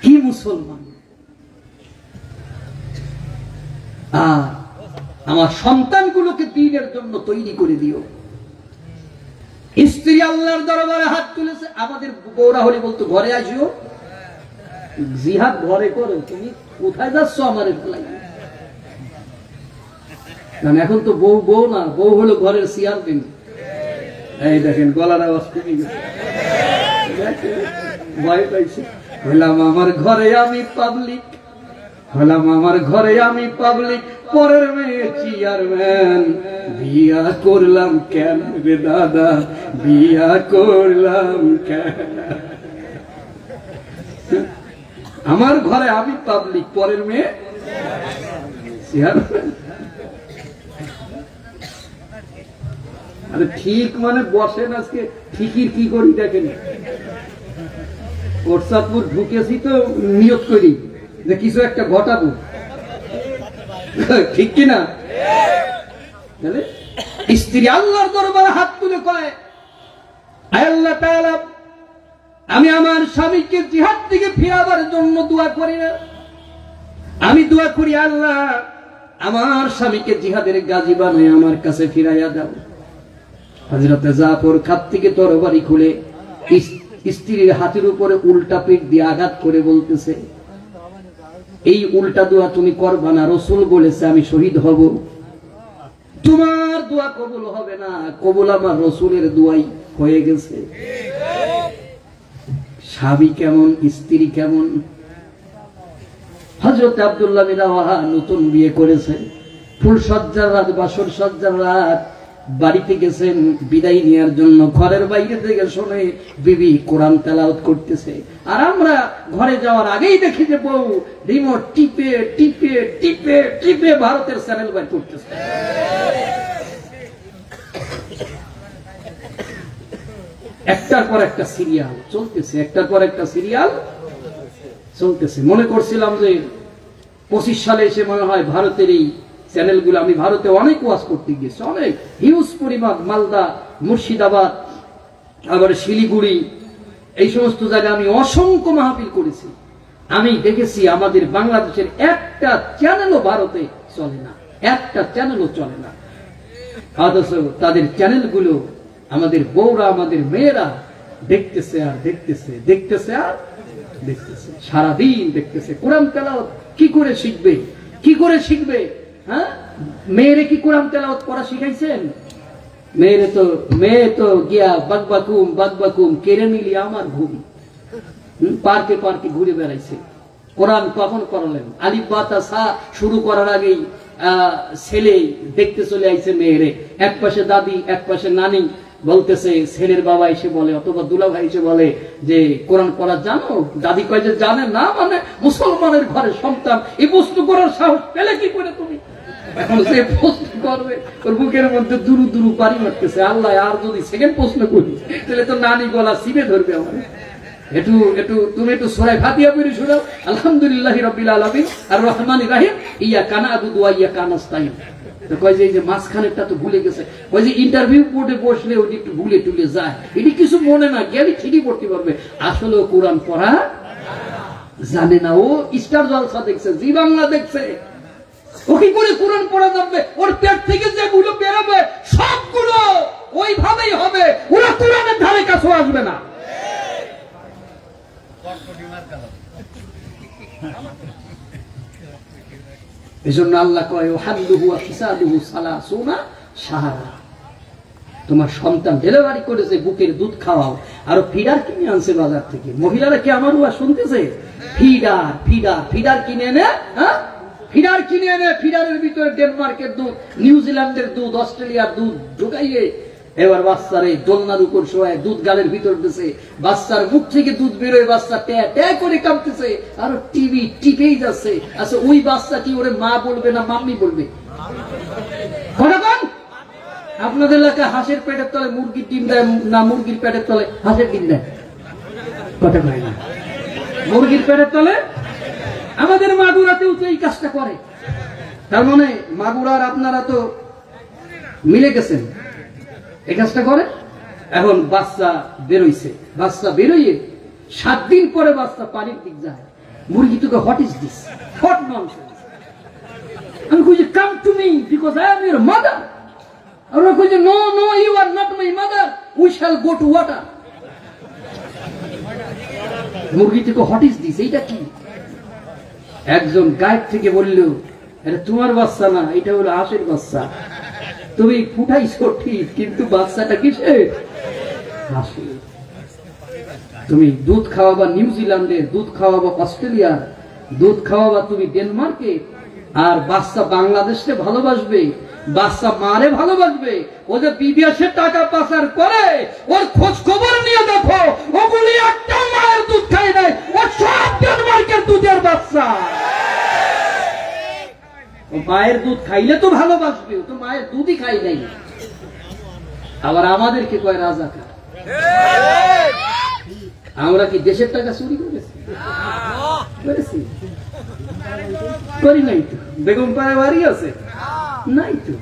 কি মুসলমান! আর আমার সন্তানগুলোকে দ্বীনের জন্য তৈরি করে দিও। স্ত্রী আল্লাহর দরবারে হাত তুলেছে, আমাদের বউরা হলে বলতো ঘরে আসিও। জিহাদ ঘরে করো, তুমি কোথায় যাচ্ছ আমারে ফেলাই? কারণ এখন তো বউ বউ না, বউ হলো ঘরের চেয়ারম্যান। এই দেখেন গলার আওয়াজ কমে গেছে, ভয় পাইছে। হলাম আমার ঘরে আমি পাবলিক, হলাম আমার ঘরে আমি পাবলিক, পরের মেয়ে চেয়ারম্যান। বিয়া করলাম কেন রে দাদা, বিয়া করলাম কেন? আমার ঘরে আমি পাবলিক, পরের মেয়ে চেয়ারম্যান। আরে ঠিক মানে বসেন, আজকে ঠিকই কি করি দেখেন। কোটসাদপুর ঢুকেছি তো নিয়ত করি যে কিছু একটা ঘটাবো, ঠিক কিনা? স্ত্রী আল্লাহর দরবারে হাত তুলে কয়, আল্লাহ তাআলা, আমি আমার স্বামীকে জিহাদ থেকে ফিরাবার জন্য দোয়া করি না, আমি দোয়া করি আল্লাহ আমার স্বামীকে জিহাদের গাজী বানায় আমার কাছে ফিরাইয়া দাও। হযরত জাফর খাত থেকে তরবারি খুলে স্ত্রীর হাতের উপরে উল্টা পিঠ দিয়ে আঘাত করে বলতেছে, এই উল্টা দোয়া তুমি করবা না, রাসূল বলেছে আমি শহীদ হব, তোমার দোয়া কবুল হবে না, কবুল আমার রাসূলের দোয়াই হয়ে গেছে। স্বামী কেমন, স্ত্রী কেমন? হযরত আব্দুল্লাহ বিন রাওয়াহা নতুন বিয়ে করেছে, ফুলসজ্জার রাত, বাসর সজ্জার রাত, বাড়িতে গেছেন বিদায় নেওয়ার জন্য। ঘরের বাইরে থেকে শুনে বিবি কোরআন তেলাওয়াত করতেছে, আর আমরা ঘরে যাওয়ার আগেই দেখি যে বউ রিমোট টিপে টিপে টিপে টিপে ভারতের চ্যানেল বাইর করতেছে। একটার পর একটা সিরিয়াল চলতেছে, একটার পর একটা সিরিয়াল চলতেছে। মনে করছিলাম যে 25 সালে এসে মনে হয় ভারতের এই চ্যানেলগুলো, আমি ভারতে অনেক ওয়াজ করতে গিয়েছি, অনেক হিউজ পরিমাণ, মালদা, মুর্শিদাবাদ, আবার শিলিগুড়ি, এই সমস্ত জায়গায় আমি অসংখ্য মাহফিল করেছি। আমি দেখেছি আমাদের বাংলাদেশের একটা চ্যানেলও ভারতে চলে না, একটা চ্যানেলও চলে না। অথচ তাদের চ্যানেলগুলো আমাদের বউরা, আমাদের মেয়েরা দেখতেছে আর দেখতেছে, দেখতেছে আর দেখতেছে, সারাদিন দেখতেছে। কোরআন তেলাওয়াত কি করে শিখবে, কি করে শিখবে? হ্যাঁ, মেয়েরে কি কোরআন তেলাওয়াত করা শিখাইছেন? মেয়ে তো গিয়া বাগবাকুম কেড়ে নিলি আমার ঘুম, পার্কে পার্কে ঘুরে বেড়াইছে। কোরআন কখন করালেন? আলিফ বা তা সা শুরু করার আগেই ছেলে দেখতে চলে আইছে মেয়েরে, এক পাশে দাদি এক পাশে নানি, বলতেছে, ছেলের বাবা এসে বলে অথবা দুলা ভাই এসে বলে যে কোরআন পড়া জানো? দাদি কয় যে জানে না, মানে মুসলমানের ঘরে সন্তান এই প্রশ্ন করার সাহস পেলে কি করে তুমি? এখন সে প্রশ্ন করবে, ওর বুকের মধ্যে দুরু দুরু পানি মারতেছে, আল্লাহ আর যদি সেকেন্ড প্রশ্ন করি তাহলে তো নানি গলা চিপে ধরবে আমার। তুমি একটু সূরা ফাতিহা পড়ে শোনাও, আলহামদুলিল্লাহি রাব্বিল আলামিন আর রহমানির রহিম, ইয়াকা না'বুদু ওয়া ইয়াকা নাস্তাইন। তো কয় যে এই যে মাঝখানেরটা তো ভুলে গেছে, কয় যে ইন্টারভিউ বোর্ডে বসলে ওই একটু ভুলে টুলে যায়, এটি কিছু মনে না, জ্ঞানী ঠিকই পড়তে পারবে, আসলে ও কোরআন পড়া জানে না। ও স্টার জলসা দেখছে, জি বাংলা দেখছে, ও কি করে কোরআন পড়া জানবে? ওর পেট থেকে যেগুলো বেরোবে সবগুলো ওইভাবেই হবে, ওরা কোরআনের ধারে কাছে আসবে না। এজন্য আল্লাহ কয় হাদুহু ওয়া হিসাবুহু সালাসুনা শাহরা। তোমার সন্তান ডেলিভারি করেছে, বুকের দুধ খাওয়াও, আর ফিডার কিনে আনছে বাজার থেকে। মহিলারা কি আমার ওয়া শুনতেছে? ফিডার কিনে এনে, হ্যাঁ, ফিডার কিনে এনে ফিডারের ভিতরে ডেনমার্কের দুধ, নিউজিল্যান্ডের দুধ, অস্ট্রেলিয়ার দুধ ঢুকাইয়ে এবার বাচ্চারে দোলনার উপর শোয়ায় দুধ গালের ভিতর দিছে, বাচ্চার মুখ থেকে দুধ বেরোয়, বাচ্চা ট্যা ট্যা করে কাঁপতেছে, আর টিভি টিপেই যাচ্ছে। আচ্ছা, ওই বাচ্চা কি ওরে মা বলবে না মাম্মি বলবে? আপনাদের এলাকায় হাঁসের পেটের তলে মুরগির ডিম দেয় না, মুরগির পেটের তলে হাঁসের ডিম দেয়? কথা কয় না, মুরগির পেটের তলে। আমাদের মাগুরাতেও তো এই কাজটা করে। তার মানে মাগুরার আপনারা তো মিলে গেছেন, এই কাজটা করে। এখন বাচ্চা বেরোইছে, বাচ্চা বেরোইয়ে 7 দিন পরে বাচ্চা পানির দিক যায়। মুরগি তোকে what is this, what nonsense. আমি কইছি come to me because I am your mother. আমরা কইছি no no you are not my mother, we shall go to water. মুরগি থেকে হোয়াট ইজ দিস, এইটা কি? একজন গায়েব থেকে বলল এটা তোমার বাচ্চা না, এটা হলো হাঁসের বাচ্চা। তুমি ফুটাইছো ঠিক, কিন্তু বাচ্চাটা কিসের? হাঁসের। তুমি দুধ খাওয়াবা নিউজিল্যান্ডে, দুধ খাওয়াবা অস্ট্রেলিয়া, দুধ খাওয়াবা তুমি ডেনমার্কে, আর বাচ্চা বাংলাদেশে ভালোবাসবে, বাচ্চা মারে ভালোবাসবে। ও যে বিদেশে টাকা পাচার করে, ওর খোঁজ খবর নিয়ে দেখো, ওগুলি একটা মায়ের দুধ খায় নাই, ও সব ডেনমার্কের দুধের বাচ্চা। ও মায়ের দুধ খাইলে তো ভালোবাসবে, ও তো মায়ের দুধই খাই নাই। আবার আমাদেরকে কয় রাজাকার। আমরা কি দেশের টাকা চুরি করেছি? করি নাই তো। বেগম পাড়া বাড়ি আছে নাই তো।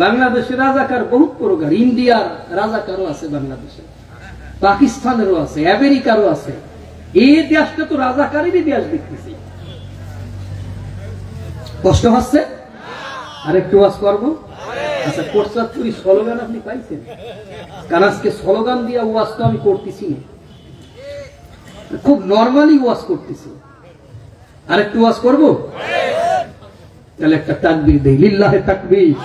বাংলাদেশের রাজাকার বহুত প্রকার, ইন্ডিয়ার রাজাকারও আছে বাংলাদেশে, পাকিস্তানেরও আছে, আমেরিকারও আছে। এই দেশটা তো রাজাকারেরই দেশ দেখতেছি। কষ্ট হচ্ছে? আর একটু ওয়াজ করবো। আচ্ছা, কোটচাঁদপুরি স্লোগান আপনি পাইছেন? কারণ আজকে স্লোগান দিয়ে ওয়াজ তো আমি করতেছি না, খুব নর্মালি ওয়াজ করতেছি। আর একটু ওয়াজ করবো? তাহলে একটা তাকবীর দেই, লিল্লাহে তাকবীর।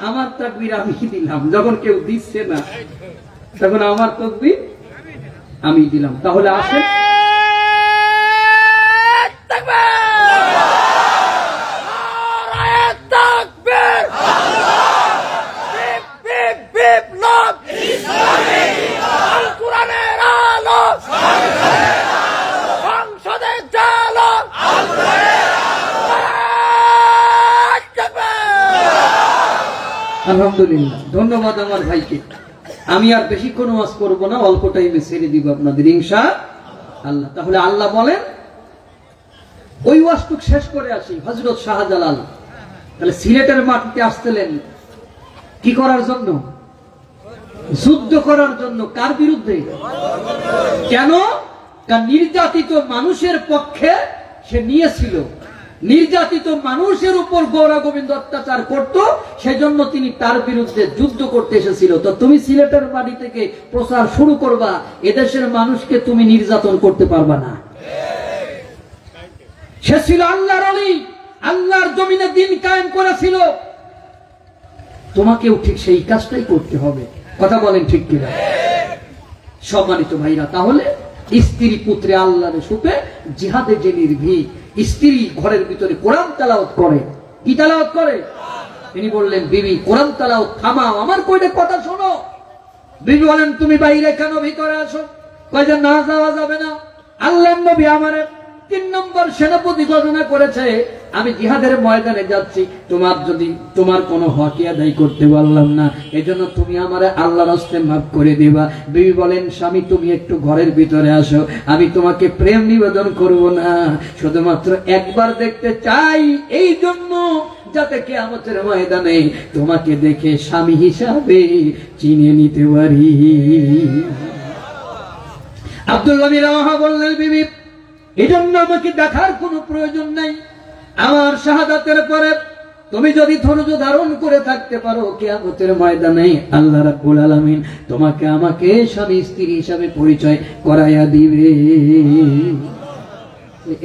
আমার তাকবীর আমি দিলাম, যখন কেউ দিচ্ছে না তখন আমার তাকবীর আমি দিলাম। তাহলে আসেন আলহামদুলিল্লাহ, ধন্যবাদ আমার ভাইকে। আমি আর বেশিক্ষণ ওয়াজ করবো না, অল্প টাইমে ছেড়ে দিব আপনাদের ইনশাআল্লাহ। তাহলে আল্লাহ বলেন, ওই ওয়াজটুক শেষ করে আসি। হযরত শাহজালাল তাহলে সিলেটের মাটিতে আসছিলেন কি করার জন্য? যুদ্ধ করার জন্য। কার বিরুদ্ধে? কেন? কারণ নির্যাতিত মানুষের পক্ষে সে নিয়েছিল। নির্যাতিত মানুষের উপর গৌরা গোবিন্দ অত্যাচার করত, সেজন্য তিনি তার বিরুদ্ধে যুদ্ধ করতে এসেছিল। তো তুমি সিলেটের বাড়ি থেকে প্রচার শুরু করবা, এদেশের মানুষকে তুমি নির্যাতন করতে পারবা না। সে ছিল আল্লাহর ওলি, আল্লাহর জমিনে দিন কায়েম করেছিল। তোমাকেও ঠিক সেই কাজটাই করতে হবে। কথা বলেন ঠিক কিনা? সম্মানিত ভাইরা, তাহলে স্ত্রী পুত্রে আল্লাহর সুপে জিহাদে যে নির্ভীক, স্ত্রী ঘরের ভিতরে কোরআন তেলাওয়াত করে। কি তেলাওয়াত করে? তিনি বললেন, বিবি কোরআন তেলাওয়াত থামাও, আমার কয়টা কথা শোনো। বিবি বলেন, তুমি বাইরে কেন, ভিতরে আসো। কয় যে না, যাওয়া যাবে না। আল্লাহর নবী আমারে 3 নম্বর সেনাপতি ঘোষণা করেছে, আমি জিহাদের ময়দানে যাচ্ছি, তোমার কোনো হক আদায় করতে পারলাম না, এজন্য তুমি আমারে আল্লাহর রাস্তায় মাফ করে দিবা। বিবি বলেন, স্বামী তুমি একটু ঘরের ভিতরে আসো, আমি তোমাকে প্রেম নিবেদন করব না, শুধুমাত্র একবার দেখতে চাই, এই জন্য যাতে কিয়ামতের ময়দানে তোমাকে দেখে স্বামী হিসাবে চিনে নিতে পারি। আব্দুল্লাহ বিন রাওয়াহা বললেন, বিবি এজন্য আমাকে দেখার কোনো প্রয়োজন নাই, আমার শাহাদাতের পরে তুমি যদি ধৈর্য ধারণ করে থাকতে পারো, কিয়ামতের ময়দানে আল্লাহ রাব্বুল আলামিন তোমাকে আমাকে স্বামী স্ত্রী হিসাবে পরিচয় করাইয়া দিবে।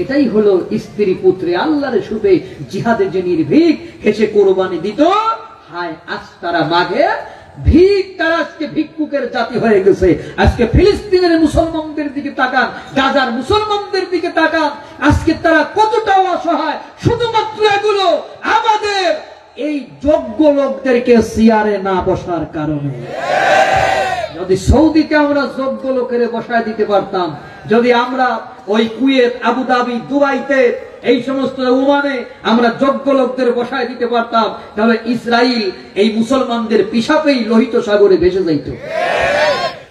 এটাই হলো স্ত্রী পুত্রে আল্লাহর সুবে জিহাদে যে নির্ভীক, হেসে কোরবানি দিত। হায় আজ তারা মাঘে ভিক, তারা আজকে ভিক্ষুকের জাতি হয়ে গেছে। আজকে ফিলিস্তিনের মুসলমানদের দিকে তাকান, গাজার মুসলমানদের দিকে তাকান, আজকে তারা কতটা অসহায়। শুধুমাত্র এগুলো আমাদের এই যোগ্য লোকদেরকে চেয়ারে না বসার কারণে। যদি সৌদিতে আমরা যোগ্য লোকের বসায় দিতে পারতাম, যদি আমরা ওই কুয়েত, আবুধাবি, দুবাইতে, এই সমস্ত ওমানে আমরা যোগ্য লোকদের বসায় দিতে পারতাম, তাহলে ইসরায়েল এই মুসলমানদের পিশাপেই লোহিত সাগরে ভেসে যাইত।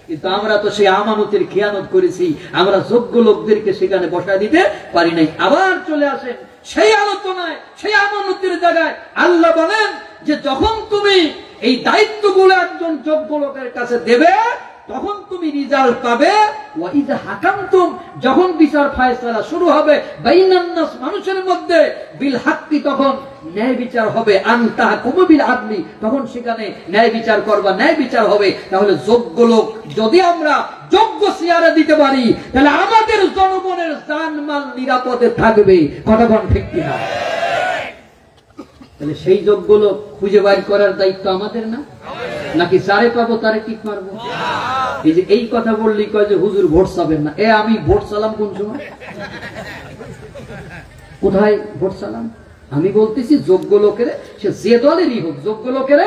কিন্তু আমরা তো সেই আমানতের খেয়ানত করেছি, আমরা যোগ্য লোকদেরকে সেখানে বসায় দিতে পারি নাই। আবার চলে আসেন সেই আলোচনায়, সেই আমানতের জায়গায়। আল্লাহ বলেন, যে যখন তুমি এই দায়িত্বগুলো একজন যোগ্য লোকের কাছে দেবে তখন তুমি রেজাল্ট পাবে। ওয়াইদা হাকামতুম, যখন বিচার ফায়সালা শুরু হবে বাইনান নাস, মানুষের মধ্যে, বিল হাক্কি, তখন ন্যায় বিচার হবে। আনতাহকুমু বিল আদলি, তখন সেখানে ন্যায় বিচার করবা, ন্যায় বিচার হবে। তাহলে যোগ্য লোক যদি আমরা যোগ্য চেয়ারে দিতে পারি তাহলে আমাদের জনগণের জানমাল নিরাপদে থাকবে। কতক্ষণ ঠিক কিনা? তাহলে সেই যোগ্য লোক খুঁজে বাইর করার দায়িত্ব আমাদের না? নাকি যারে পাবো তারে টিক মারবো? এই যে এই কথা বললি কয় যে হুজুর ভোট চাবেন না। আমি ভোট চালাম কোন সময়? কোথায় ভোট চালাম? আমি বলতেছি যোগ্য লোকের, সে যে দলেরই হোক, যোগ্য লোকের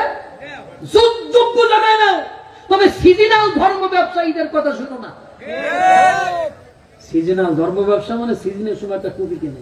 যোগ্য জানায় না। তবে সিজনাল ধর্ম ব্যবসায়ীদের কথা শুনো না। সিজনাল ধর্ম ব্যবসা মানে সিজনের সময় একটা টুপি কেনে।